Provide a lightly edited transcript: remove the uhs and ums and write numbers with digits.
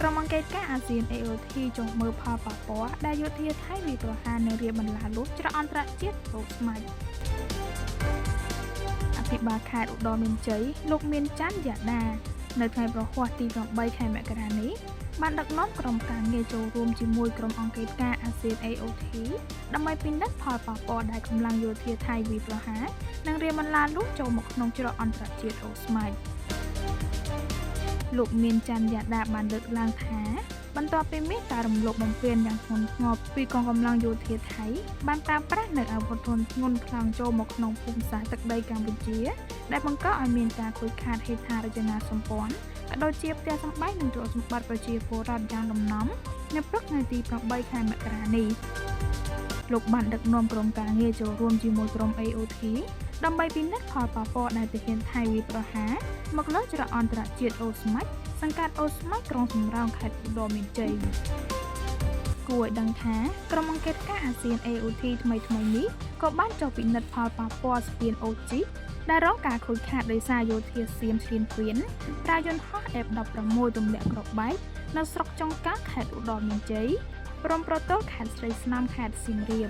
ក្រុមអង្គការអាស៊ាន AOT ចុះមើលផលប៉ះពាល់ដែលយោធាថៃវាយប្រហារនៅរាជបន្លាលួចច្រកអន្តរជាតិអូស្មាច់អភិបាលខេត្តឧត្តរមានជ័យលោកមានច័ន្ទយ៉ាដានៅថ្ងៃប្រហ័សទី8ខែមករានេះបានដឹកនាំក្រុមការងារចូលរួមជាមួយក្រុមអង្គការអាស៊ាន AOT ដើម្បីពិនិត្យផលប៉ះពាល់ដែលកម្លាំងយោធាថៃវាយប្រហារនិងរាជបន្លាលួចចូលមកក្នុងច្រកអន្តរជាតិអូស្មាច់លោកមានច័ន្ទយ៉ាដាបានលើកឡើងថាបន្ទាប់ពីមានការរំលោភបំពានយ៉ាងធ្ងន់ធ្ងរពីកងកម្លាំងយោធាថៃបានប្រើប្រាស់នៅអាវុធធនធ្ងន់ខ្លាំងចូលមកក្នុងភូមិសាស្ត្រទឹកដីកម្ពុជាដែលបង្កឲ្យមានការខូចខាតហេដ្ឋារចនាសម្ព័ន្ធក៏ដូចជាផ្ទះសម្បែងនិងទ្រព្យសម្បត្តិប្រជាពលរដ្ឋយ៉ាងដំណំនៅព្រឹកថ្ងៃទី8ខែមករានេះលោកបានដឹកនាំក្រុមការងារចូលរួមជាមួយក្រុម AOT ដើម្បីពិនិត្យផលប៉ះពាល់ដែលទាហានថៃវាយប្រហារមកលើច្រកអន្តរជាតិអូស្មាច់សង្កាត់អូស្មាច់ក្រុងសំរោងខេត្តឧត្តរមានជ័យគួរឲ្យដឹងថាក្រុមអង្គការអាស៊ាន AOT ថ្មីនេះក៏បានចុះពិនិត្យផលប៉ះពាល់ស្ពានអូជីដែលរងការខូចខាតដោយសារយោធាសៀមឈ្លានពានប្រើយន្តហោះ F16 ទម្លាក់គ្រាប់បែកនៅស្រុកចុងកាខេត្តឧត្តរមានជ័យព្រមប្រទល់ខេត្តស្រីស្នាមខេត្តសៀមរាប